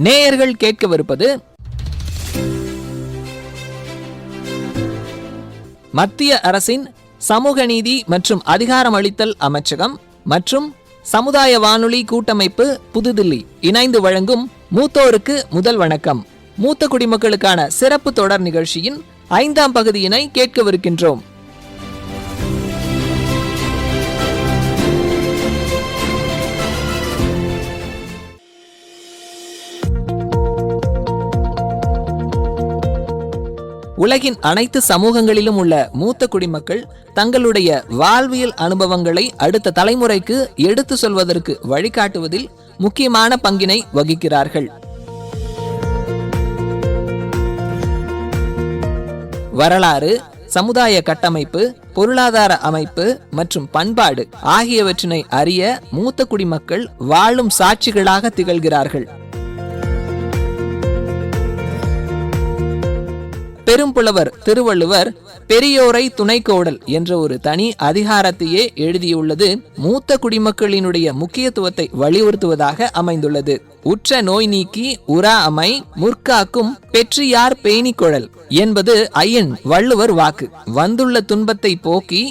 நேயர்கள் கேட்கவிருப்பது மத்திய அரசின் சமூக நீதி மற்றும் அதிகாரமளித்தல் அமைச்சகம் மற்றும் சமுதாய வானொலி கூட்டமைப்பு புதுதில்லி இணைந்து வழங்கும் மூத்தோருக்கு முதல் வணக்கம். மூத்த குடிமக்களுக்கான சிறப்பு தொடர் நிகழ்ச்சியின் 5ஆம் பகுதியினை கேட்கவிருக்கின்றோம். உலகின் அனைத்து சமூகங்களிலும் உள்ள மூத்த குடிமக்கள் தங்களுடைய வாழ்வியல் அனுபவங்களை அடுத்த தலைமுறைக்கு எடுத்து சொல்வதற்கு வழிகாட்டுவதில் முக்கியமான பங்கினை வகிக்கிறார்கள். வரலாறு, சமுதாய கட்டமைப்பு, பொருளாதார அமைப்பு மற்றும் பண்பாடு ஆகியவற்றினை அறிய மூத்த குடிமக்கள் வாழும் சாட்சிகளாக திகழ்கிறார்கள். பெரும்புலவர் திருவள்ளுவர் பெரியோரை துணைக்கோடல் என்ற ஒரு தனி அதிகாரத்தையே எழுதியுள்ளது மூத்த குடிமக்களினுடைய முக்கியத்துவத்தை வலியுறுத்துவதாக அமைந்துள்ளது. உற்ற நோய் நீக்கி உரா அமை முற்காக்கும் பெற்றியார் பேணிக்கொழல் என்பது ஐயன் வள்ளுவர் வாக்கு. வந்துள்ள துன்பத்தை போக்கி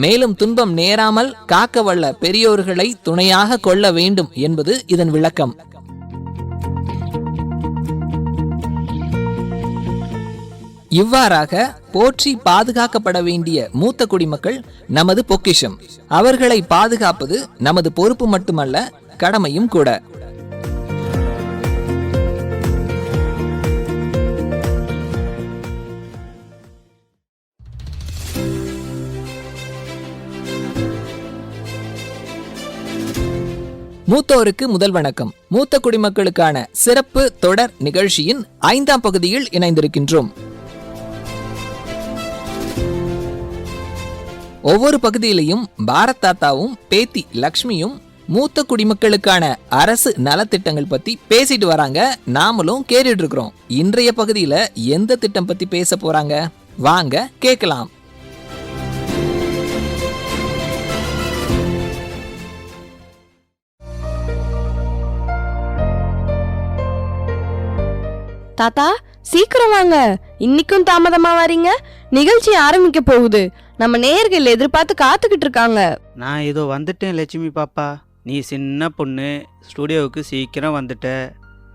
மேலும் துன்பம் நேராமல் காக்க வல்ல பெரியோர்களை துணையாக கொள்ள வேண்டும் என்பது இதன் விளக்கம். இவ்வாறாக போற்றி பாதுகாக்கப்பட வேண்டிய மூத்த குடிமக்கள் நமது பொக்கிஷம். அவர்களை பாதுகாப்பது நமது பொறுப்பு மட்டுமல்ல, கடமையும் கூட. மூத்தோருக்கு முதல் வணக்கம். மூத்த குடிமக்களுக்கான சிறப்பு தொடர் நிகழ்ச்சியின் 5ஆம் பகுதியில் இணைந்திருக்கின்றோம். ஒவ்வொரு பகுதியிலையும் பாரத் தாத்தாவும் பேத்தி லக்ஷ்மியும் மூத்த குடிமக்களுக்கான அரசு நலத்திட்டங்கள் பத்தி பேசிட்டு வராங்க. நாமளும் கேட்டுட்டு இருக்கிறோம். இன்றைய பகுதியில எந்த திட்டம் பத்தி பேச போறாங்க, வாங்க கேட்கலாம். தாத்தா சீக்கிரம் வாங்க, இன்னைக்கும் தாமதமா வரீங்க. நிகழ்ச்சி ஆரம்பிக்க போகுது. நம்ம நேயர்கள் எதிர்பார்த்து காத்துக்கிட்டு இருக்காங்க. நான் இதோ வந்துட்டேன் லட்சுமி பாப்பா. நீ சின்ன பொண்ணு, ஸ்டூடியோவுக்கு சீக்கிரம் வந்துட்ட.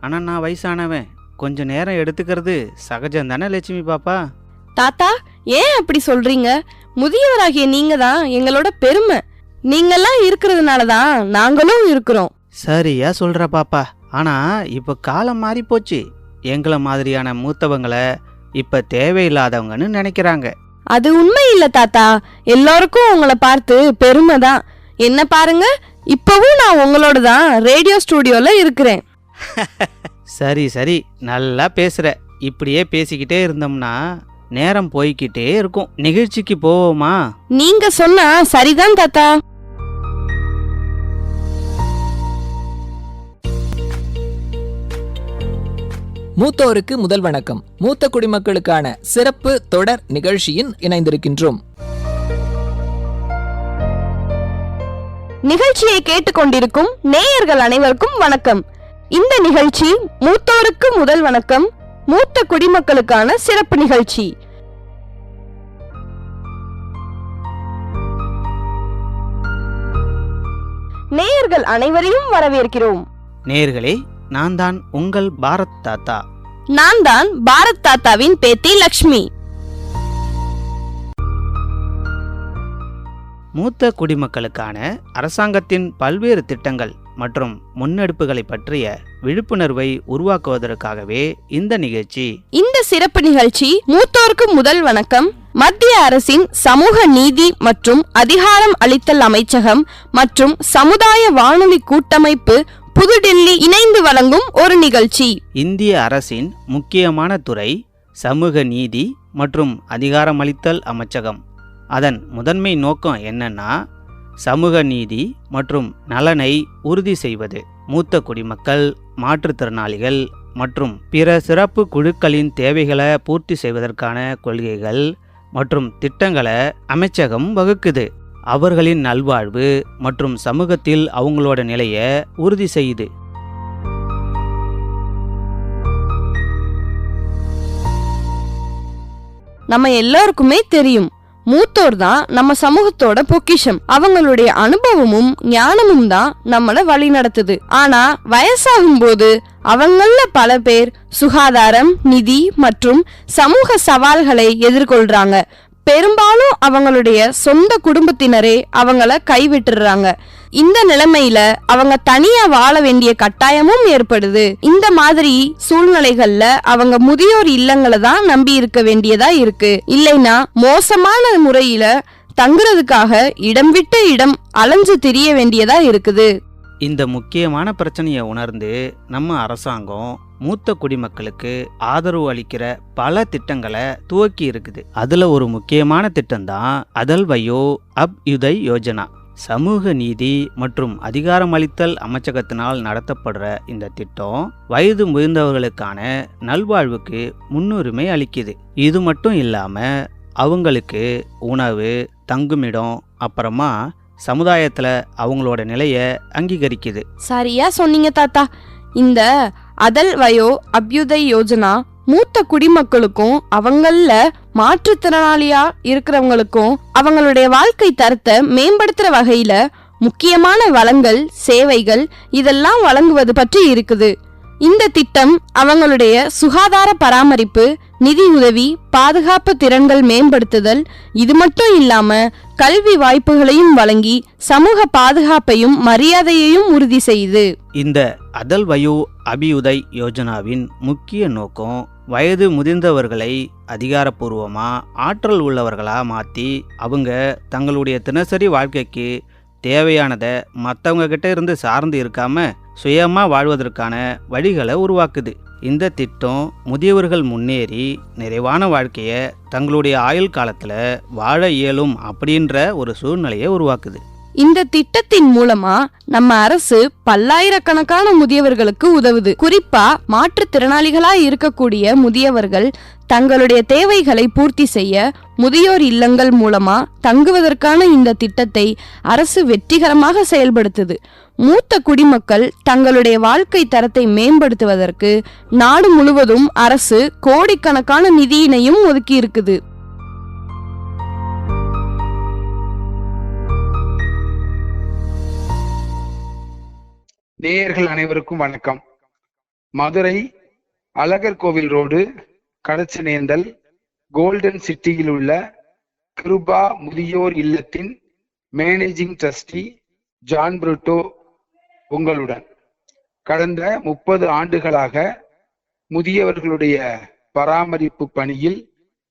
ஆனால் நான் வயசானவன், கொஞ்சம் நேரம் எடுத்துக்கிறது சகஜம் தானே லட்சுமி பாப்பா? தாத்தா ஏன் அப்படி சொல்றீங்க? முதியவராகிய நீங்க தான் எங்களோட பெருமை. நீங்கெல்லாம் இருக்கிறதுனால தான் நாங்களும் இருக்கிறோம். சரியா சொல்ற பாப்பா. ஆனால் இப்போ காலம் மாறி போச்சு. எங்களை மாதிரியான மூத்தவங்களை இப்போ தேவையில்லாதவங்கன்னு நினைக்கிறாங்க. அது உண்மை இல்ல தாத்தா. எல்லாருக்கும் உங்களை பார்த்து பெருமை தான். என்ன பாருங்க, இப்பவும் நான் உங்களோட தான் ரேடியோ ஸ்டூடியோல இருக்கிறேன். சரி சரி, நல்லா பேசுற. இப்படியே பேசிக்கிட்டே இருந்தோம்னா நேரம் போய்கிட்டே இருக்கும். நிகழ்ச்சிக்கு போவோமா? நீங்க சொன்னா சரிதான் தாத்தா. மூத்தோருக்கு முதல் வணக்கம். மூத்த குடிமக்களுக்கான சிறப்பு தொடர் நிகழ்ச்சியின் இணைந்திருக்கின்றோம். நிகழ்ச்சியை கேட்டுக்கொண்டிருக்கும் நேயர்கள் அனைவருக்கும் வணக்கம். இந்த நிகழ்ச்சி மூத்தோருக்கு முதல் வணக்கம், மூத்த குடிமக்களுக்கான சிறப்பு நிகழ்ச்சி. நேயர்கள் அனைவரையும் வரவேற்கிறோம். நேயர்களே, நான் தான் உங்கள் பாரத் தாத்தா. நான் தான் பாரத் தாத்தாவின் பேத்தி லக்ஷ்மி. மூத்த குடிமக்களுக்கான அரசாங்கத்தின் பல்வேறு திட்டங்கள் மற்றும் முன்னெடுப்புகளை பற்றிய விழிப்புணர்வை உருவாக்குவதற்காகவே இந்த நிகழ்ச்சி. இந்த சிறப்பு நிகழ்ச்சி மூத்தோருக்கு முதல் வணக்கம், மத்திய அரசின் சமூக நீதி மற்றும் அதிகாரம் அளித்தல் அமைச்சகம் மற்றும் சமுதாய வானொலி கூட்டமைப்பு புதுடில்லி இணைந்து வழங்கும் ஒரு நிகழ்ச்சி. இந்திய அரசின் முக்கியமான துறை சமூக நீதி மற்றும் அதிகாரமளித்தல் அமைச்சகம். அதன் முதன்மை நோக்கம் என்னன்னா, சமூக நீதி மற்றும் நலனை உறுதி செய்வது. மூத்த குடிமக்கள், மாற்றுத்திறனாளிகள் மற்றும் பிற சிறப்பு குழுக்களின் தேவைகளை பூர்த்தி செய்வதற்கான கொள்கைகள் மற்றும் திட்டங்களை அமைச்சகம் வகுக்குது. அவர்களின் நல்வாழ்வு மற்றும் சமூகத்தில் அவங்களோட நிலையை உறுதி செய்யுது. நம்ம எல்லாருக்குமே தெரியும், மூத்தோர் தான் நம்ம சமூகத்தோட பொக்கிஷம். அவங்களுடைய அனுபவமும் ஞானமும் தான் நம்மள வழி நடத்துது. ஆனா வயசாகும் போது அவங்கள பல பேர் சுகாதாரம், நிதி மற்றும் சமூக சவால்களை எதிர்கொள்றாங்க. பெரும்பாலும் அவங்களுடைய சொந்த குடும்பத்தினரே அவங்கள கைவிட்டுறாங்க. இந்த நிலைமையில அவங்க தனியா வாழ வேண்டிய கட்டாயமும் ஏற்படுது. இந்த மாதிரி சூழ்நிலைகள்ல அவங்க முதியோர் இல்லங்களை தான் நம்பி இருக்க வேண்டியதா இருக்கு. இல்லைன்னா மோசமான முறையில தங்குறதுக்காக இடம் விட்டு இடம் அலைஞ்சு திரிய வேண்டியதா இருக்குது. இந்த முக்கியமான பிரச்சனையை உணர்ந்து நம்ம அரசாங்கம் மூத்த குடிமக்களுக்கு ஆதரவு அளிக்கிற பல திட்டங்களை துவக்கி இருக்குது. அதுல ஒரு முக்கியமான திட்டம் தான் அதல் வயோ அப்யுதய் யோஜனா. சமூக நீதி மற்றும் அதிகாரமளித்தல் அமைச்சகத்தினால் நடத்தப்படுற இந்த திட்டம் வயது முதிர்ந்தவர்களுக்கான நல்வாழ்வுக்கு முன்னுரிமை அளிக்குது. இது மட்டும் இல்லாம அவங்களுக்கு உணவு, தங்குமிடம், அப்புறமா சமுதாயத்துல அவங்களோட நிலைய அங்கீகரிக்குது. சரியா சொன்னீங்க தாத்தா. இந்த அதல் வயோ அப்யுதய் யோஜனா மூத்த குடிமக்களுக்கும் அவங்கள மாற்றுத்திறனாளியா இருக்கிறவங்களுக்கும் அவங்களுடைய வாழ்க்கை தரத்தை மேம்படுத்துற வகையில முக்கியமான வளங்கள், சேவைகள் இதெல்லாம் வழங்குவது பற்றி இருக்குது. இந்த திட்டம் அவங்களுடைய சுகாதார பராமரிப்பு, நிதி உதவி, பாதுகாப்பு திறன்கள் மேம்படுத்துதல், இது மட்டும் இல்லாம கல்வி வாய்ப்புகளையும் வழங்கி சமூக பாதுகாப்பையும் மரியாதையையும் உறுதி செய்யுது. இந்த அதல் வயோ அபியுதய் யோஜனாவின் முக்கிய நோக்கம் வயது முதிர்ந்தவர்களை அதிகாரப்பூர்வமா ஆற்றல் உள்ளவர்களா மாத்தி அவங்க தங்களுடைய தினசரி வாழ்க்கைக்கு தேவையானதை மற்றவங்க கிட்ட இருந்து சார்ந்து இருக்காம சுயமா வாழ்வதற்கான வழிகளை உருவாக்குது. இந்த திட்டம் முதியவர்கள் முன்னேறி நிறைவான வாழ்க்கையை தங்களுடைய ஆயுள் காலத்துல வாழ இயலும் அப்படின்ற ஒரு சூழ்நிலையை உருவாக்குது. இந்த திட்டத்தின் மூலமா நம்ம அரசு பல்லாயிரக்கணக்கான முதியவர்களுக்கு உதவுது. குறிப்பா மாற்றுத்திறனாளிகளா இருக்கக்கூடிய முதியவர்கள் தங்களுடைய தேவைகளை பூர்த்தி செய்ய முதியோர் இல்லங்கள் மூலமா தங்குவதற்கான இந்த திட்டத்தை அரசு வெற்றிகரமாக செயல்படுத்துது. மூத்த குடிமக்கள் தங்களுடைய வாழ்க்கை தரத்தை மேம்படுத்துவதற்கு நாடு முழுவதும் அரசு கோடிக்கணக்கான நிதியினையும் ஒதுக்கி இருக்குது. நேயர்கள் அனைவருக்கும் வணக்கம். மதுரை அழகர் கோவில் ரோடு, கடச்சனேந்தல், கோல்டன் சிட்டியில் உள்ள கிருபா முதியோர் இல்லத்தின் மேனேஜிங் ட்ரஸ்டி ஜான் புரூட்டோ உங்களுடன். கடந்த 30 ஆண்டுகளாக முதியவர்களுடைய பராமரிப்பு பணியில்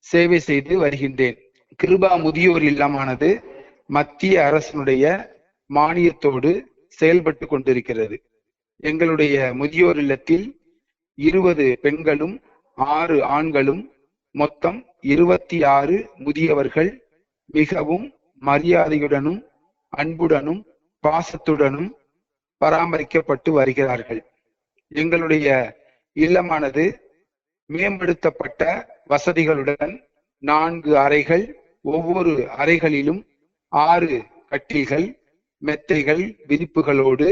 சேவை செய்து வருகின்றேன். கிருபா முதியோர் இல்லமானது மத்திய அரசினுடைய மானியத்தோடு செயல்பட்டு கொண்டிருக்கிறது. எங்களுடைய முதியோர் இல்லத்தில் 20 பெண்களும் 6 ஆண்களும் மொத்தம் 26 முதியவர்கள் மிகவும் மரியாதையுடனும் அன்புடனும் பாசத்துடனும் பராமரிக்கப்பட்டு வருகிறார்கள். எங்களுடைய இல்லமானது மேம்படுத்தப்பட்ட வசதிகளுடன் 4 அறைகள், ஒவ்வொரு அறைகளிலும் 6 கட்டில்கள், மெத்தைகள், விரிப்புகளோடு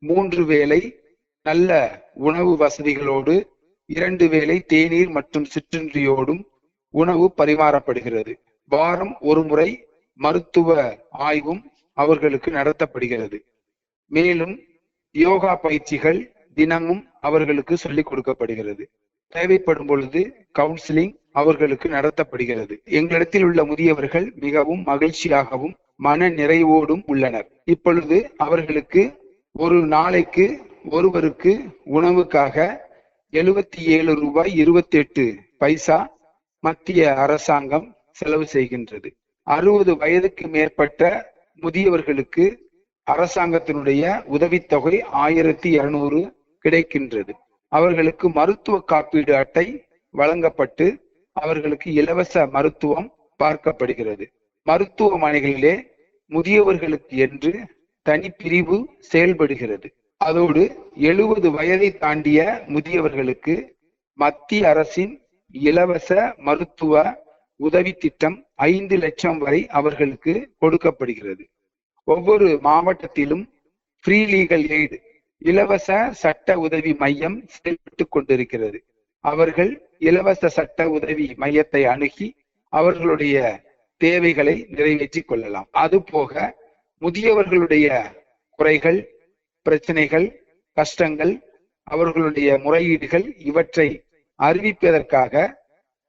3 வேளை நல்ல உணவு வசதிகளோடு 2 வேளை தேநீர் மற்றும் சிற்றுண்டியோடும் உணவு பரிமாறப்படுகிறது. வாரம் ஒரு முறை மருத்துவ ஆய்வும் அவர்களுக்கு நடத்தப்படுகிறது. மேலும் யோகா பயிற்சிகள் தினமும் அவர்களுக்கு சொல்லிக் கொடுக்கப்படுகிறது. தேவைப்படும் பொழுது கவுன்சிலிங் அவர்களுக்கு நடத்தப்படுகிறது. எங்களிடத்தில் உள்ள முதியவர்கள் மிகவும் மகிழ்ச்சியாகவும் மன நிறைவோடும் உள்ளனர். இப்பொழுது அவர்களுக்கு ஒரு நாளைக்கு ஒருவருக்கு உணவுக்காக 77 ரூபாய் 28 பைசா மத்திய அரசாங்கம் செலவு செய்கின்றது. 60 வயதுக்கு மேற்பட்ட முதியவர்களுக்கு அரசாங்கத்தினுடைய உதவித்தொகை 1200 கிடைக்கின்றது. அவர்களுக்கு மருத்துவ காப்பீடு அட்டை வழங்கப்பட்டு அவர்களுக்கு இலவச மருத்துவம் பார்க்கப்படுகிறது. மருத்துவமனைகளிலே முதியவர்களுக்கு என்று தனிப்பிரிவு செயல்படுகிறது. அதோடு 70 வயதை தாண்டிய முதியவர்களுக்கு மத்திய அரசின் இலவச மருத்துவ உதவி திட்டம் 5 லட்சம் வரை அவர்களுக்கு கொடுக்கப்படுகிறது. ஒவ்வொரு மாவட்டத்திலும் ஃப்ரீ லீகல் எய்டு இலவச சட்ட உதவி மையம் செயல்பட்டு கொண்டிருக்கிறது. அவர்கள் இலவச சட்ட உதவி மையத்தை அணுகி அவர்களுடைய தேவைகளை நிறைவேற்றிக் கொள்ளலாம். அதுபோக முதியவர்களுடைய குறைகள், பிரச்சனைகள், கஷ்டங்கள், அவர்களுடைய முறையீடுகள் இவற்றை அறிவிப்பதற்காக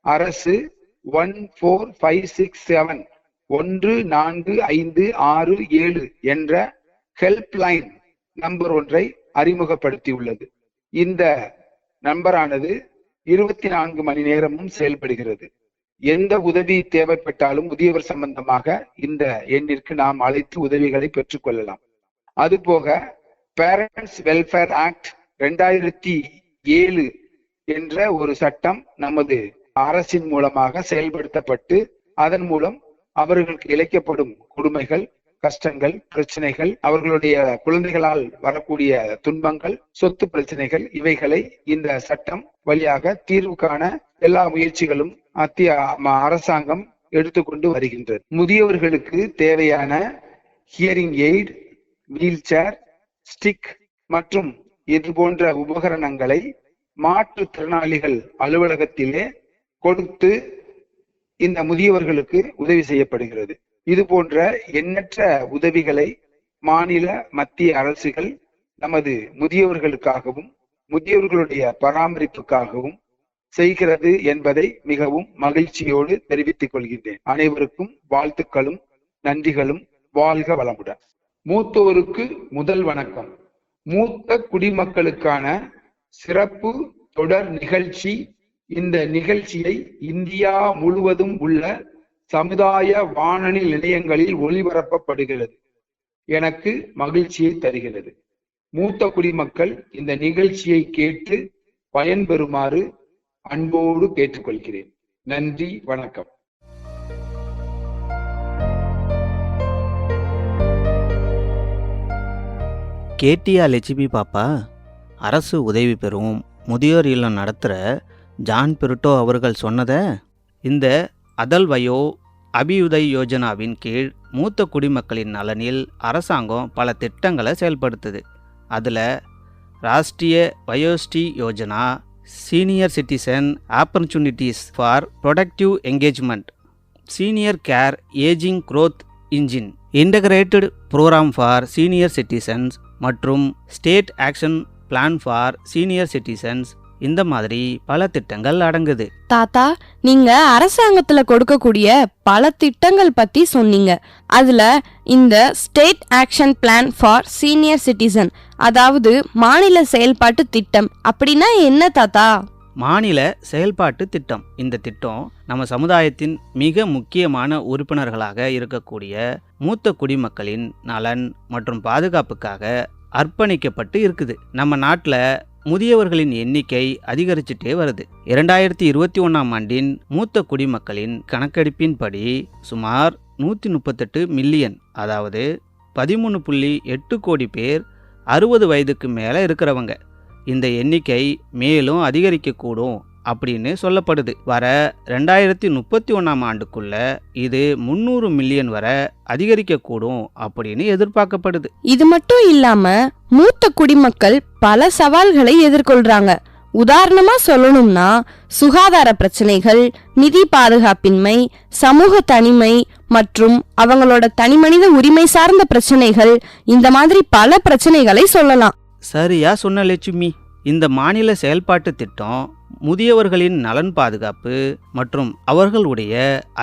அரசு 14567 1456 என்ற ஹெல்ப்லைன் நம்பர் ஒன்றை அறிமுகப்படுத்தியுள்ளது. இந்த நம்பரானது 24 மணி நேரமும் செயல்படுகிறது. எந்த உதவி தேவைப்பட்டாலும் முதியவர் சம்பந்தமாக இந்த எண்ணிற்கு நாம் அழைத்து உதவிகளை பெற்றுக் கொள்ளலாம். அதுபோக பேரண்ட்ஸ் வெல்ஃபேர் ஆக்ட் 2007 என்ற ஒரு சட்டம் நமது அரசின் மூலமாக செயல்படுத்தப்பட்டு அதன் மூலம் அவர்களுக்கு இழைக்கப்படும் கொடுமைகள், கஷ்டங்கள், பிரச்சனைகள், அவர்களுடைய குழந்தைகளால் வரக்கூடிய துன்பங்கள், சொத்து பிரச்சனைகள் இவைகளை இந்த சட்டம் வழியாக தீர்வு காண எல்லா முயற்சிகளும் அரசாங்கம் எடுத்துக்கொண்டு வருகின்றது. முதியவர்களுக்கு தேவையான hearing aid, wheelchair, stick மற்றும் இது போன்ற உபகரணங்களை மாற்றுத்திறனாளிகள் அலுவலகத்திலே கொடுத்து இந்த முதியவர்களுக்கு உதவி செய்யப்படுகிறது. இது போன்ற எண்ணற்ற உதவிகளை மாநில, மத்திய அரசுகள் நமது முதியவர்களுக்காகவும் முதியவர்களுடைய பராமரிப்புக்காகவும் செய்கிறது என்பதை மிகவும் மகிழ்ச்சியோடு தெரிவித்துக் கொள்கின்றேன். அனைவருக்கும் வாழ்த்துக்களும் நன்றிகளும். வாழ்க வளமுடன். மூத்தோருக்கு முதல் வணக்கம். மூத்த குடிமக்களுக்கான சிறப்பு தொடர் நிகழ்ச்சி. இந்த நிகழ்ச்சியை இந்தியா முழுவதும் உள்ள சமுதாய வானொலி நிலையங்களில் ஒளிபரப்பப்படுகிறது. எனக்கு மகிழ்ச்சியை தருகிறது. மூத்த குடிமக்கள் இந்த நிகழ்ச்சியை கேட்டு பயன்பெறுமாறு அன்போடு கேட்டுக்கொள்கிறேன். நன்றி, வணக்கம். கேட்டியா லட்சுமி பாப்பா? அரசு உதவி பெறும் முதியோர் இல்லம் நடத்துகிற ஜான் பெருட்டோ அவர்கள் சொன்னதை இந்த அதல் வயோ அபியுதய் யோஜனாவின் கீழ் மூத்த குடிமக்களின் நலனில் அரசாங்கம் பல திட்டங்களை செயல்படுத்துது. அதில் Rashtriya Vayoshri Yojana, senior citizen opportunities for productive engagement, senior care ageing growth engine, integrated programme for senior citizens மற்றும் state action plan for senior citizens, இந்த மாதிரி பல திட்டங்கள் அடங்குது. தாத்தா, நீங்க அரசாங்கத்துல கொடுக்கக்கூடிய பல திட்டங்கள் பத்தி சொன்னீங்க. அதுல இந்த state action plan for senior citizen, அதாவது மாநில செயல்பாட்டு திட்டம் அப்படின்னா என்ன தாத்தா? மாநில செயல்பாட்டு திட்டம். இந்த திட்டம் நம்ம சமுதாயத்தின் மிக முக்கியமான உறுப்பினர்களாக இருக்கக்கூடிய மூத்த குடிமக்களின் நலன் மற்றும் பாதுகாப்புக்காக அர்ப்பணிக்கப்பட்டு இருக்குது. நம்ம நாட்டில் முதியவர்களின் எண்ணிக்கை அதிகரிச்சுட்டே வருது. 2021ஆம் ஆண்டின் மூத்த குடிமக்களின் கணக்கெடுப்பின்படி சுமார் 138 மில்லியன், அதாவது 13.8 கோடி பேர் 60 வயதுக்கு மேலே இருக்கிறவங்க. இந்த எண்ணிக்கை மேலும் அதிகரிக்கக்கூடும் அப்படின்னு சொல்லப்படுது. வர 2031ஆம் ஆண்டுக்குள்ள இது 300 மில்லியன் வரை அதிகரிக்கக்கூடும் அப்படின்னு எதிர்பார்க்கப்படுது. இது மட்டும் இல்லாம மூத்த குடிமக்கள் பல சவால்களை எதிர்கொள்றாங்க. உதாரணமா சொல்லணும்னா சுகாதார பிரச்சனைகள், நிதி பாதுகாப்பின்மை, சமூக தனிமை மற்றும் அவங்களோட தனிமனித உரிமை சார்ந்த பிரச்சனைகள், இந்த மாதிரி பல பிரச்சனைகளை சொல்லலாம். சரியா சொன்ன லட்சுமி. இந்த மாநில செயல்பாட்டு திட்டம் முதியவர்களின் நலன் பாதுகாப்பு மற்றும் அவர்களுடைய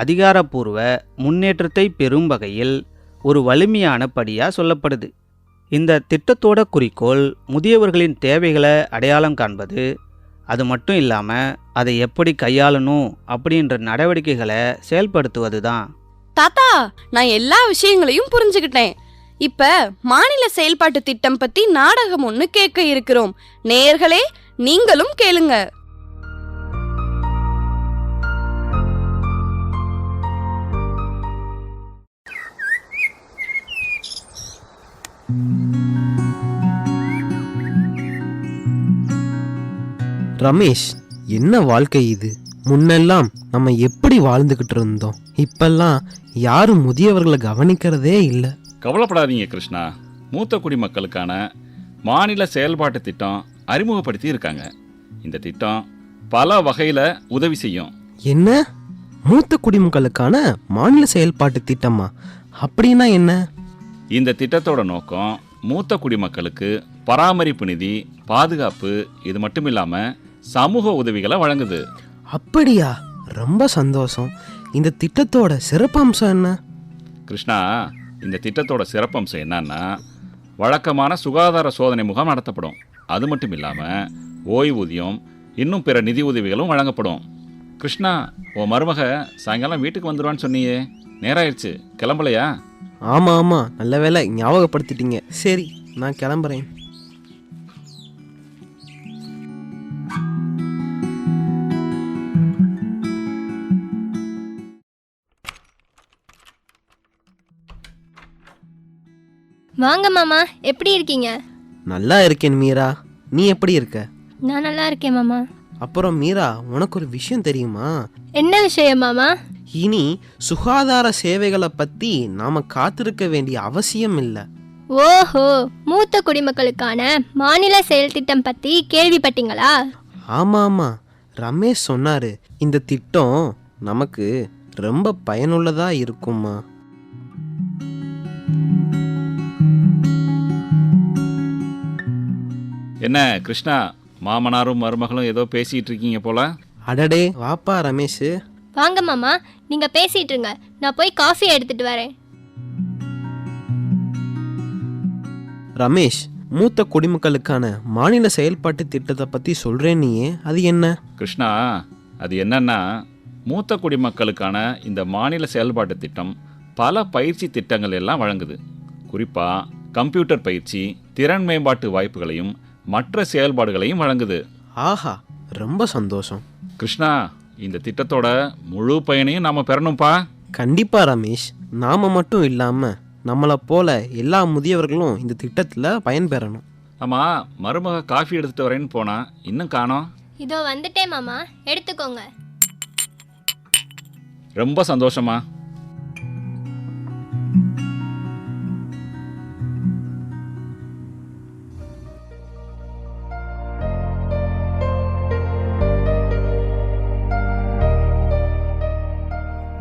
அதிகாரப்பூர்வ முன்னேற்றத்தை பெறும் வகையில் ஒரு வலிமையான படியாக சொல்லப்படுது. இந்த திட்டத்தோட குறிக்கோள் முதியவர்களின் தேவைகளை அடையாளம் காண்பது, அது மட்டும் இல்லாமல் அதை எப்படி கையாளணும் அப்படின்ற நடவடிக்கைகளை செயல்படுத்துவது தான். தாத்தா, நான் எல்லா விஷயங்களையும் புரிஞ்சுக்கிட்டேன். இப்ப மாநில செயல்பாட்டு திட்டம் பத்தி நாடகம் ஒண்ணு கேட்க இருக்கிறோம். நேயர்களே, நீங்களும் கேளுங்க. ரமேஷ், என்ன வாழ்க்கை இது? முன்னெல்லாம் நம்ம எப்படி வாழ்ந்துகிட்டு இருந்தோம், இப்பெல்லாம் யாரும் முதியவர்களை கவனிக்கிறதே இல்லை. கவலைப்படாதீங்க கிருஷ்ணா. மூத்த குடிமக்களுக்கான மாநில செயல்பாட்டு திட்டம் அறிமுகப்படுத்தி இருக்காங்க. இந்த திட்டம் பல வகையில் உதவி செய்யும். என்ன மூத்த குடிமக்களுக்கான மாநில செயல்பாட்டு திட்டமா? அப்படின்னா என்ன? இந்த திட்டத்தோட நோக்கம் மூத்த குடிமக்களுக்கு பராமரிப்பு நிதி, பாதுகாப்பு, இது மட்டும் இல்லாமல் சமூக உதவிகளை வழங்குது. அப்படியா? ரொம்ப சந்தோஷம். இந்த திட்டத்தோட சிறப்பம்சம் என்ன? கிருஷ்ணா, இந்த திட்டத்தோட சிறப்பம்சம் என்னன்னா, வழக்கமான சுகாதார சோதனை முகாம் நடத்தப்படும். அது மட்டும் இல்லாமல் ஓய்வூதியம், இன்னும் பிற நிதி உதவிகளும் வழங்கப்படும். கிருஷ்ணா, உன் மருமக சாயங்காலம் வீட்டுக்கு வந்துடுவான்னு சொன்னியே, நேரம் ஆயிடுச்சு, கிளம்பலையா? ஆமா ஆமா, நல்ல வேளை ஞாபகப்படுத்திட்டீங்க. சரி, நான் கிளம்புறேன். வாங்க மாமா, எப்படி இருக்கீங்க? நல்லா இருக்கேன் மீரா. நீ எப்படி இருக்க? நான் நல்லா இருக்கேன் மாமா. அப்புறம் மீரா, உனக்கு ஒரு விஷயம் தெரியுமா? என்ன விஷயம் மாமா? இனி சுகாதார சேவைகளை பத்தி நாம காத்திருக்க வேண்டிய அவசியம் இல்லை. ஓஹோ, மூத்த குடிமக்களுக்கான மாநில செயல் திட்டம் பத்தி கேள்விப்பட்டீங்களா? ஆமா ஆமா, ரமேஷ் சொன்னாரு. இந்த திட்டம் நமக்கு ரொம்ப பயனுள்ளதா இருக்குமா? என்ன கிருஷ்ணா, மாமனாரும் மருமகளும் ஏதோ பேசிட்டு இருக்கீங்க போல. அடடே, வாப்பா ரமேஷ். வாங்க மாமா, நீங்க பேசிட்டு இருங்க, நான் போய் காஃபி எடுத்துட்டு வரேன். ரமேஷ், மூத்த குடிமக்களுக்கான மாநில செயல்பாட்டு திட்டத்தை பத்தி சொல்றேன், நீயே அது என்ன? கிருஷ்ணா, அது என்னன்னா, மூத்த குடிமக்களுக்கான இந்த மாநில செயல்பாட்டு திட்டம் பல பயிற்சி திட்டங்கள் எல்லாம் வழங்குது. குறிப்பாக கம்ப்யூட்டர் பயிற்சி, திறன் மேம்பாட்டு வாய்ப்புகளையும் மற்ற செயல்பாடுகளையும் வழங்குது. ஆஹா, ரொம்ப சந்தோஷம். கிருஷ்ணா, இந்த திட்டத்தோட முழு பயனையும் நாம் பெறணும்ப்பா. கண்டிப்பா ரமேஷ், நாம மட்டும் இல்லாம நம்மளை போல எல்லா முதியவர்களும் இந்த திட்டத்தில் பயன்பெறணும். ஆமாம், மருமக காஃபி எடுத்துகிட்டு வரேன்னு போனா, இன்னும் காணோம். இதோ வந்துட்டேன் மாமா, எடுத்துக்கோங்க. ரொம்ப சந்தோஷமா.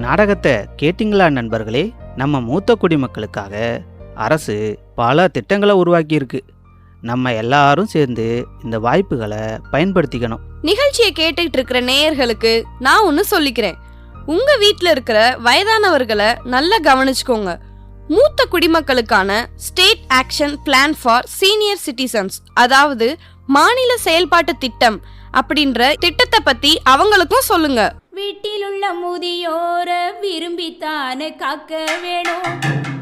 நாடகத்தை கேட்டிங்களா நண்பர்களே? நம்ம மூத்த குடிமக்களுக்காக அரசு பல திட்டங்களை உருவாக்கியிருக்கு. நம்ம எல்லாரும் சேர்ந்து இந்த வாய்ப்புகளை பயன்படுத்திக்கணும். நிகழ்ச்சியை கேட்டுக்கிட்டு இருக்கிற நேயர்களுக்கு நான் ஒன்று சொல்லிக்கிறேன். உங்க வீட்டில் இருக்கிற வயதானவர்களை நல்லா கவனிச்சுக்கோங்க. மூத்த குடிமக்களுக்கான state action plan for senior citizens, அதாவது மாநில செயல்பாட்டு திட்டம் அப்படின்ற திட்டத்தை பத்தி அவங்களுக்கும் சொல்லுங்க. வீட்டிலுள்ள முதியோர விரும்பித்தானே காக்க வேணும்.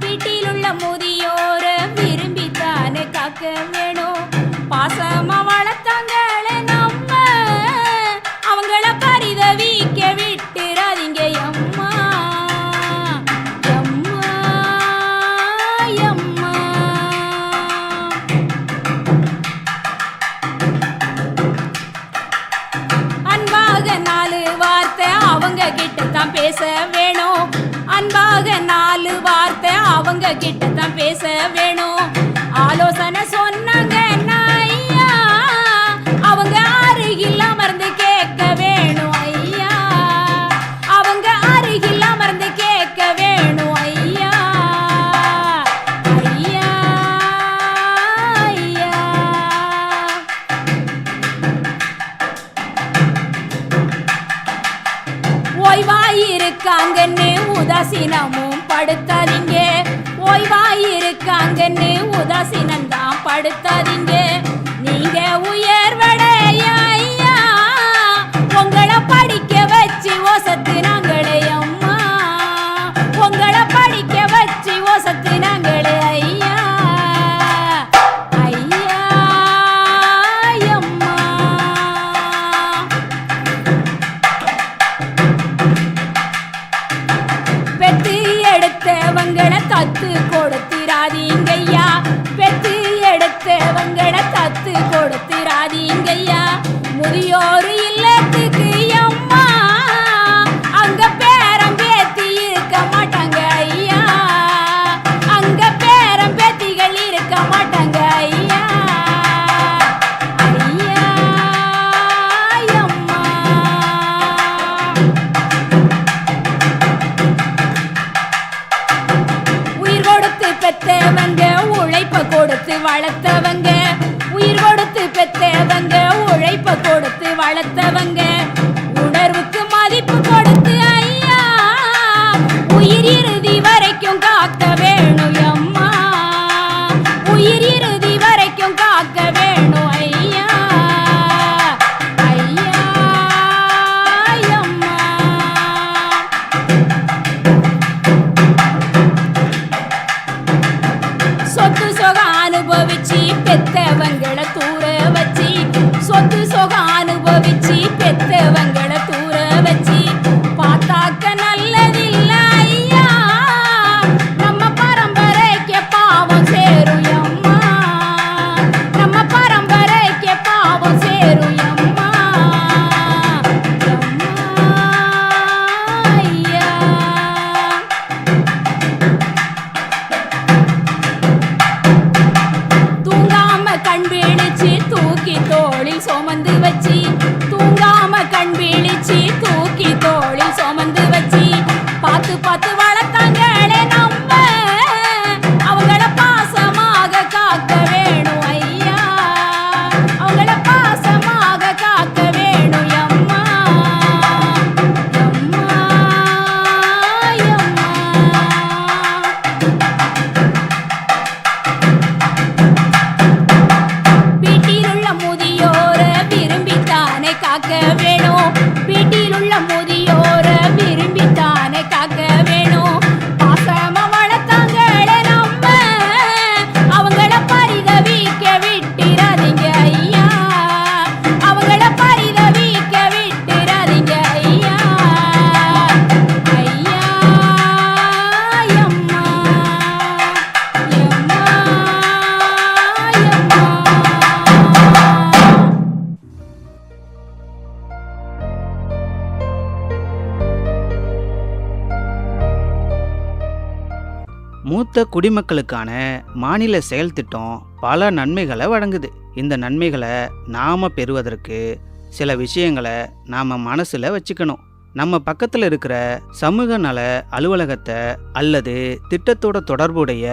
வீட்டிலுள்ள முதியோர விரும்பித்தானே காக்க வேணும். பாசமா வளர்த்தாங்களே நம்ம, அவங்கள பரிதவிக்க விட்டுறாதீங்க அம்மா. அம்மா அம்மா, அன்பாக 4 வார்த்தை அவங்க கிட்ட தான் பேச வேணும். அன்பாக 4 வார்த்தை அவங்க கிட்ட தான் பேச வேணும். ஆலோசனை சொன்னாங்க ஐயா, அவங்க அருகில் அமர்ந்து கேட்க வேணும் ஐயா. அவங்க அருகில் அமர்ந்து கேட்க வேணும் ஐயா. ஐயா ஐயா, ஓய்வாயிருக்காங்கன்னு உதாசீனமும் படுத்தாதீங்க. ஓய்வாயிருக்காங்கன்னு உதாசீனம் தான் படுத்தாதீங்க. நீங்க உயர்வடைய ஐயா, உங்களை படிக்க வச்சு ஓசத்தினாங்களே அம்மா. உங்களை படிக்க வச்சு ஓசத்தினாங்களே ஐயா. ஐயா அம்மா, பெத்து எடுத்தவங்களை தத்து கொடுத்திராதீங்க ஐயா. பெத்து எடுத்தவங்களை தத்து கொடுத்திராதீங்க வளர்த்தவங்க, உயிர் கொடுத்து பெத்தவங்க, உழைப்ப கொடுத்து வளர்த்தவங்க, உணர்வுக்கு மதிப்பு கொடுத்து ஐயா உயிர் இறுதி வரைக்கும் காக்க வேணும் அம்மா, உயிர் இறுதி வரைக்கும் காக்க வேணும் ஐயா ஐயா அம்மா. சொத்து சொகம் அனுபவிச்சு பெத்தவங்கள தூர வச்சு, சொத்து சொகம் அனுபவிச்சு பெத்தவங்கள தூர வச்சு, பார்த்தாக்க நல்லதில்ல ஐயா நம்ம பரம்பரைக்கு பாவம் சேரும் அம்மா, நம்ம பரம்பரைக்கு பாவம் சேரும் அம்மா ஐயா. தூங்காம கண் விழிச்சு தூக்கி தோளில் சுமந்து வச்சு, தூங்காம கண் விழிச்சு தூக்கி தோளில் சுமந்து வச்சு, பார்த்து பார்த்து வளர்த்தாங்களே நம்ம, அவங்கள பாசமாக காக்க வேணும் ஐயா, அவங்கள பாசமாக காக்க வேணும் அம்மா அம்மா அம்மா. வீட்டிலுள்ள முதியோர விரும்பித்தானே காக்க வேணும், வீட்டிலுள்ள முதியோர விரும்பித்தானே காக்க வேணும், பாசமா வளர்த்தாங்களே நம்ம, அவங்கள பரிதவிக்க விட்டுறாதீங்க ஐயா, அவங்கள பரிதவிக்க விட்டுறாதீங்க ஐயா ஐயா அம்மா அம்மா அம்மா. மூத்த குடிமக்களுக்கான மாநில செயல் திட்டம் பல நன்மைகளை வழங்குது. இந்த நன்மைகளை நாம் பெறுவதற்கு சில விஷயங்களை நாம் மனசில் வச்சுக்கணும். நம்ம பக்கத்தில் இருக்கிற சமூக நல அலுவலகத்தை அல்லது திட்டத்தோட தொடர்புடைய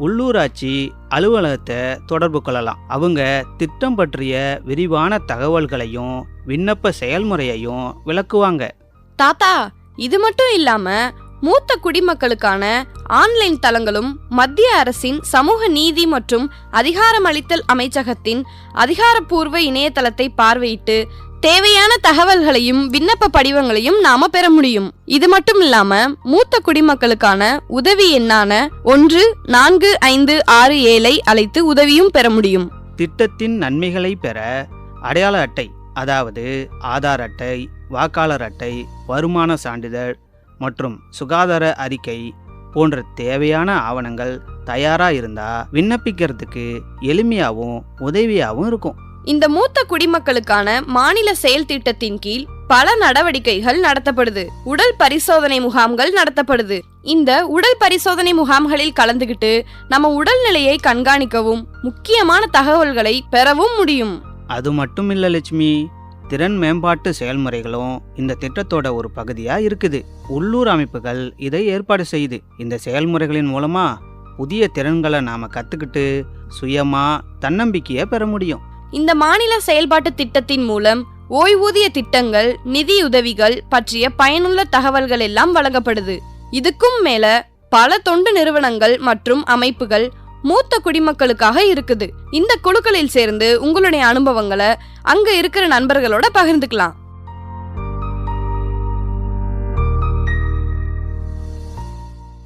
உள்ளூராட்சி அலுவலகத்தை தொடர்பு கொள்ளலாம். அவங்க திட்டம் பற்றிய விரிவான தகவல்களையும் விண்ணப்ப செயல்முறையையும் விளக்குவாங்க. தாத்தா, இது மட்டும் இல்லாம மூத்த குடிமக்களுக்கான ஆன்லைன் தளங்களும் மத்திய அரசின் சமூக நீதி மற்றும் அதிகாரமளித்தல் அமைச்சகத்தின் அதிகாரப்பூர்வ இணையதளத்தை பார்வையிட்டு தேவையான தகவல்களையும் விண்ணப்ப படிவங்களையும் நாம பெற முடியும். இது மட்டும் இல்லாம மூத்த குடிமக்களுக்கான உதவி எண்ணான 14567 அழைத்து உதவியும் பெற முடியும். திட்டத்தின் நன்மைகளை பெற அடையாள அட்டை, அதாவது ஆதார் அட்டை, வாக்காளர் அட்டை, வருமான சான்றிதழ் மற்றும் சுகாதார அறிக்கை போன்ற தேவையான ஆவணங்கள் தயாரா இருந்தா விண்ணப்பிக்கிறதுக்கு எளிமையாகவும் உதவியாகவும் இருக்கும். இந்த மூத்த குடிமக்களுக்கான மாநில செயல் திட்டத்தின் கீழ் பல நடவடிக்கைகள் நடத்தப்படுது. உடல் பரிசோதனை முகாம்கள் நடத்தப்படுது. இந்த உடல் பரிசோதனை முகாம்களில் கலந்துகிட்டு நம்ம உடல்நிலையை கண்காணிக்கவும் முக்கியமான தகவல்களை பெறவும் முடியும். அது மட்டும் இல்ல லட்சுமி, திறன் மேம்பாட்டு செயல்முறைகளும் இந்த திட்டத்தோட ஒரு பகுதியா இருக்குது. உள்ளூர் அமைப்புகள் இதை ஏற்பாடு செய்யுது. இந்த செயல்முறைகளின் மூலமா புதிய திறன்களை நாம கத்துக்கிட்டு சுயமா தன்னம்பிக்கையை பெற முடியும். இந்த மாநில செயல்பாட்டு திட்டத்தின் மூலம் ஓய்வூதிய திட்டங்கள், நிதியுதவிகள் பற்றிய பயனுள்ள தகவல்கள் எல்லாம் வழங்கப்படுது. இதுக்கும் மேல பல தொண்டு நிறுவனங்கள் மற்றும் அமைப்புகள் மூத்த குடிமக்களுக்காக இருக்குது. இந்த குழுக்களில் சேர்ந்து உங்களுடைய அனுபவங்களை அங்க இருக்கிற நண்பர்களோட பகிர்ந்துக்கலாம்.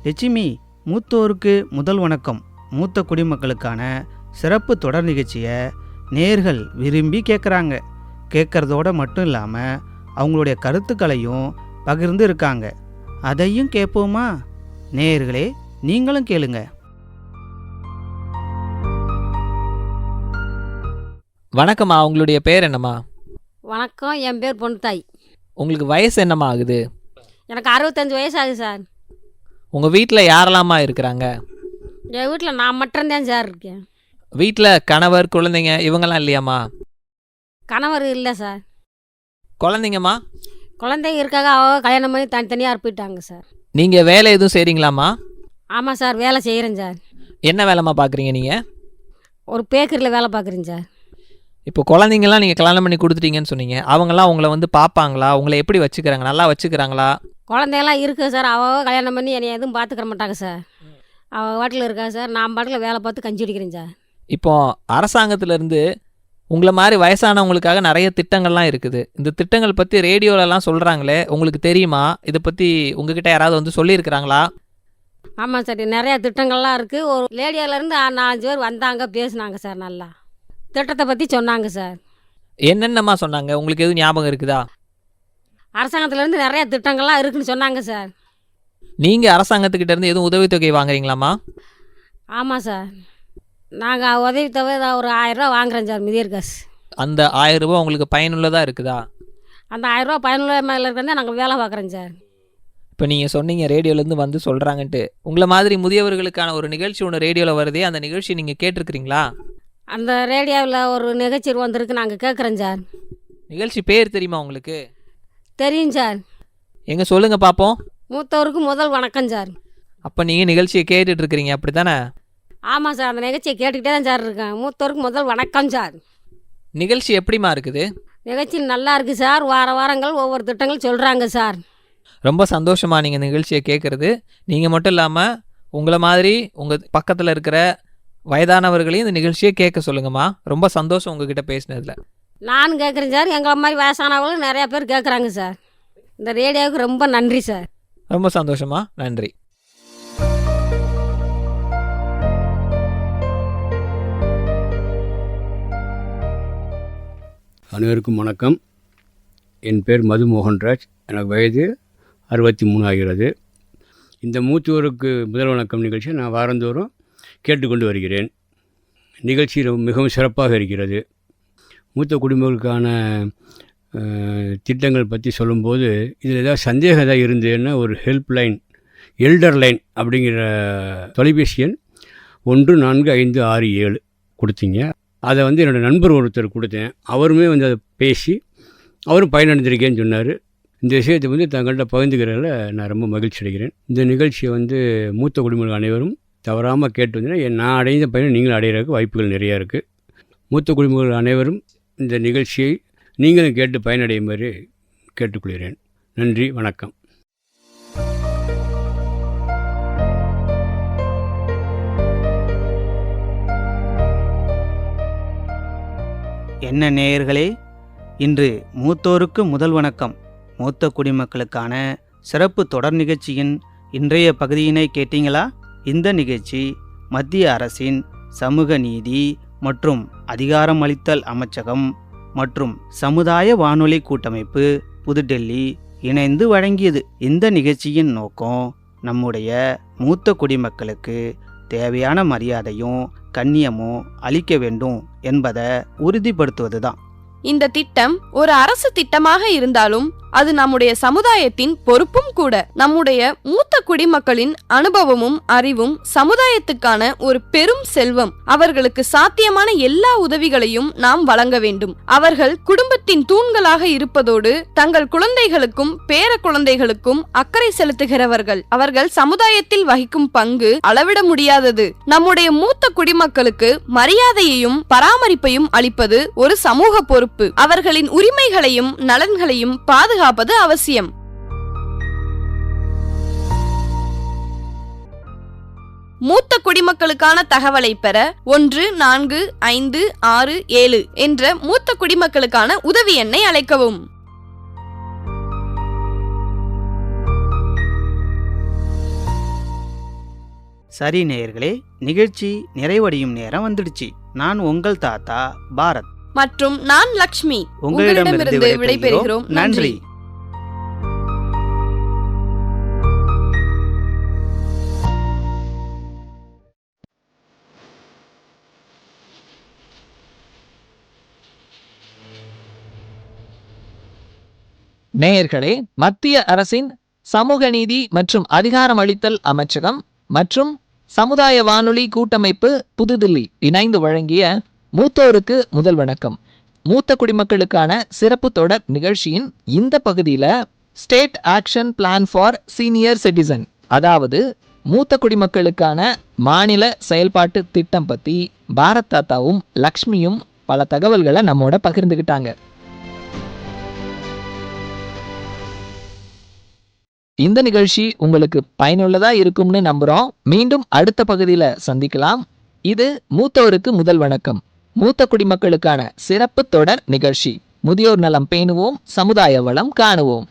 லட்சுமி, மூத்தோருக்கு முதல் வணக்கம் மூத்த குடிமக்களுக்கான சிறப்பு தொடர் நிகழ்ச்சியை நேயர்கள் விரும்பி கேட்குறாங்க. கேட்கறதோட மட்டும் இல்லாமல் அவங்களுடைய கருத்துக்களையும் பகிர்ந்து இருக்காங்க. அதையும் கேட்போமா? நேயர்களே, நீங்களும் கேளுங்க. வணக்கம்மா, உங்களுடைய பேர் என்னம்மா? வணக்கம், என் பேர் பொன்தாய். உங்களுக்கு வயசு என்னம்மா ஆகுது? எனக்கு 65 வயசு ஆகுது சார். உங்கள் வீட்டில் யாரெல்லாம்மா இருக்கிறாங்க? என் வீட்டில் நான் மட்டும்தான் சார் இருக்கேன். வீட்டில் கணவர், குழந்தைங்க இவங்கெல்லாம் இல்லையாம்மா? கணவர் இல்லை சார். குழந்தைங்கம்மா? குழந்தைங்க இருக்காங்க, அவங்க கல்யாணம் பண்ணி தனித்தனியாக இருப்பிட்டாங்க சார். நீங்கள் வேலை எதுவும் செய்கிறீங்களாம்மா? ஆமாம் சார், வேலை செய்கிறேன் சார். என்ன வேலைம்மா பார்க்குறீங்க நீங்கள்? ஒரு பேக்கரியில் வேலை பார்க்குறேங்க சார். இப்போ குழந்தைங்கலாம் நீங்கள் கல்யாணம் பண்ணி கொடுத்துட்டீங்கன்னு சொன்னீங்க, அவங்கெல்லாம் உங்களை வந்து பார்ப்பாங்களா? உங்களை எப்படி வச்சுக்கிறாங்க? நல்லா வச்சுக்கிறாங்களா? குழந்தையெல்லாம் இருக்குது சார். அவள் கல்யாணம் பண்ணி என்னை எதுவும் பார்த்துக்கிற மாட்டாங்க சார். அவள் வாட்டில் இருக்கா சார். நான் பாட்டில் வேலை பார்த்து கஞ்சி அடிக்கிறேன் சார். இப்போ அரசாங்கத்திலேருந்து உங்களை மாதிரி வயசானவங்களுக்காக நிறைய திட்டங்கள்லாம் இருக்குது. இந்த திட்டங்கள் பற்றி ரேடியோலலாம் சொல்கிறாங்களே, உங்களுக்கு தெரியுமா? இதை பற்றி உங்ககிட்ட யாராவது வந்து சொல்லியிருக்கிறாங்களா? ஆமாம் சார், நிறையா திட்டங்கள்லாம் இருக்குது. ஒரு லேடியாவிலேருந்து 4-5 பேர் வந்தாங்க, பேசுனாங்க சார். நல்லா திட்டத்தை பற்றி சொன்னாங்க சார். என்னென்னமா சொன்னாங்க? உங்களுக்கு எதுவும் ஞாபகம் இருக்குதா? அரசாங்கத்துலேருந்து நிறையா திட்டங்கள்லாம் இருக்குதுன்னு சொன்னாங்க சார். நீங்கள் அரசாங்கத்துக்கிட்ட இருந்து எதுவும் உதவித்தொகை வாங்குறீங்களாம்மா? ஆமாம் சார், நாங்கள் உதவித்தொகை ஒரு 1000 ரூபா வாங்குறேன் சார், மிதியர் காசு. அந்த 1000 ரூபாய் உங்களுக்கு பயனுள்ளதாக இருக்குதா? அந்த 1000 ரூபா பயனுள்ள மேலே இருக்கிறதே நாங்கள் வேலை பார்க்குறோம் சார். இப்போ நீங்கள் சொன்னீங்க ரேடியோலேருந்து வந்து சொல்கிறாங்கன்ட்டு. உங்களை மாதிரி முதியவர்களுக்கான ஒரு நிகழ்ச்சி ஒன்று ரேடியோவில் வருதே, அந்த நிகழ்ச்சி நீங்கள் கேட்டிருக்கிறீங்களா? அந்த ரேடியோவில் ஒரு நிகழ்ச்சி வந்திருக்கு, நாங்கள் கேட்குறோம் சார். நிகழ்ச்சி பேர் தெரியுமா உங்களுக்கு? தெரியும் சார். எங்கே சொல்லுங்கள் பார்ப்போம். மூத்தவருக்கு முதல் வணக்கம் சார். அப்போ நீங்கள் நிகழ்ச்சியை கேட்டுட்ருக்கிறீங்க அப்படி தானே? ஆமாம் சார், அந்த நிகழ்ச்சியை கேட்டுக்கிட்டே தான் சார் இருக்கேன். மூத்தவருக்கு முதல் வணக்கம் சார். நிகழ்ச்சி எப்படிமா இருக்குது? நிகழ்ச்சி நல்லா இருக்குது சார். வாரங்கள் ஒவ்வொரு திட்டங்கள் சொல்கிறாங்க சார். ரொம்ப சந்தோஷமா நீங்கள் நிகழ்ச்சியை கேட்குறது. நீங்கள் மட்டும் இல்லாமல் உங்களை மாதிரி உங்கள் பக்கத்தில் இருக்கிற வயதானவர்களையும் இந்த நிகழ்ச்சியை கேட்க சொல்லுங்கம்மா. ரொம்ப சந்தோஷம் உங்ககிட்ட பேசினதில். நானும் கேட்குறேன் சார். எங்களை மாதிரி வயசானவங்களும் நிறையா பேர் கேட்குறாங்க சார். இந்த ரேடியோவுக்கு ரொம்ப நன்றி சார். ரொம்ப சந்தோஷமா, நன்றி. அனைவருக்கும் வணக்கம். என் பேர் மது மோகன்ராஜ். எனக்கு வயது 63 ஆகிறது. இந்த மூத்தோருக்கு முதல் வணக்கம் நிகழ்ச்சியை நான் வாரந்தோறும் கேட்டுக்கொண்டு வருகிறேன். நிகழ்ச்சி மிகவும் சிறப்பாக இருக்கிறது. மூத்த குடிமக்களுக்கான திட்டங்கள் பற்றி சொல்லும்போது இதில் ஏதாவது சந்தேகம் ஏதாவது இருந்ததுன்னா ஒரு ஹெல்ப் லைன், எல்டர் லைன் அப்படிங்கிற தொலைபேசி எண் 145667 கொடுத்தீங்க. அதை வந்து என்னோடய நண்பர் ஒருத்தர் கொடுத்தேன். அவருமே வந்து அதை பேசி அவரும் பயனடைந்திருக்கேன்னு சொன்னார். இந்த விஷயத்தை வந்து தங்கள்கிட்ட பகிர்ந்துக்கிறதில் நான் ரொம்ப மகிழ்ச்சி அடைகிறேன். இந்த நிகழ்ச்சியை வந்து மூத்த குடிமக்கள் அனைவரும் தவறாமல் கேட்டு வந்தீங்கன்னா நான் அடைந்த பயனை நீங்களும் அடைகிறதுக்கு வாய்ப்புகள் நிறையா இருக்குது. மூத்த குடிமக்கள் அனைவரும் இந்த நிகழ்ச்சியை நீங்களும் கேட்டு பயனடையுமாறு கேட்டுக்கொள்கிறேன். நன்றி, வணக்கம். என்ன நேயர்களே, இன்று மூத்தோருக்கு முதல் வணக்கம் மூத்த குடிமக்களுக்கான சிறப்பு தொடர் நிகழ்ச்சியின் இன்றைய பகுதியினை கேட்டீங்களா? இந்த நிகழ்ச்சி மத்திய அரசின் சமூக நீதி மற்றும் அதிகாரமளித்தல் அமைச்சகம் மற்றும் சமுதாய வானொலி கூட்டமைப்பு புதுடெல்லி இணைந்து வழங்கியது. இந்த நிகழ்ச்சியின் நோக்கம் நம்முடைய மூத்த குடிமக்களுக்கு தேவையான மரியாதையும் கண்ணியமும் அளிக்க வேண்டும் என்பதை உறுதிப்படுத்துவதுதான். இந்த திட்டம் ஒரு அரசு திட்டமாக இருந்தாலும் அது நம்முடைய சமுதாயத்தின் பொறுப்பும் கூட. நம்முடைய மூத்த குடிமக்களின் அனுபவமும் அறிவும் சமுதாயத்துக்கான ஒரு பெரும் செல்வம். அவர்களுக்கு சாத்தியமான எல்லா உதவிகளையும் நாம் வழங்க வேண்டும். அவர்கள் குடும்பத்தின் தூண்களாக இருப்பதோடு தங்கள் குழந்தைகளுக்கும் பேர குழந்தைகளுக்கும் அக்கறை செலுத்துகிறவர்கள். அவர்கள் சமுதாயத்தில் வகிக்கும் பங்கு அளவிட முடியாதது. நம்முடைய மூத்த குடிமக்களுக்கு மரியாதையையும் பராமரிப்பையும் அளிப்பது ஒரு சமூக பொறுப்பு. அவர்களின் உரிமைகளையும் நலன்களையும் பாதுகாப்பது அவசியம். மூத்த குடிமக்களுக்கான தகவலை பெற 145667 என்ற மூத்த குடிமக்களுக்கான உதவி எண்ணை அழைக்கவும். சரி நேயர்களே, நிகழ்ச்சி நிறைவடையும் நேரம் வந்துடுச்சு. நான் உங்கள் தாத்தா பாரத் மற்றும் நான் லக்ஷ்மி உங்களிடமிருந்து விடைபெறுகிறோம். நன்றி. நேயர்களே, மத்திய அரசின் சமூக நீதி மற்றும் அதிகாரமளித்தல் அமைச்சகம் மற்றும் சமுதாய வானொலி கூட்டமைப்பு புதுதில்லி இணைந்து வழங்கிய மூத்தோருக்கு முதல் வணக்கம் மூத்த குடிமக்களுக்கான சிறப்பு தொடர் நிகழ்ச்சியின் இந்த பகுதியில் state action plan for senior citizen, அதாவது மூத்த குடிமக்களுக்கான மாநில செயல்பாட்டு திட்டம் பற்றி பாரத் தாத்தாவும் லக்ஷ்மியும் பல தகவல்களை நம்மோட பகிர்ந்துக்கிட்டாங்க. இந்த நிகழ்ச்சி உங்களுக்கு பயனுள்ளதா இருக்கும்னு நம்புறோம். மீண்டும் அடுத்த பகுதியில் சந்திக்கலாம். இது மூத்தோருக்கு முதல் வணக்கம், மூத்த குடிமக்களுக்கான சிறப்பு தொடர் நிகழ்ச்சி. முதியோர் நலம் பேணுவோம், சமுதாய வளம் காணுவோம்.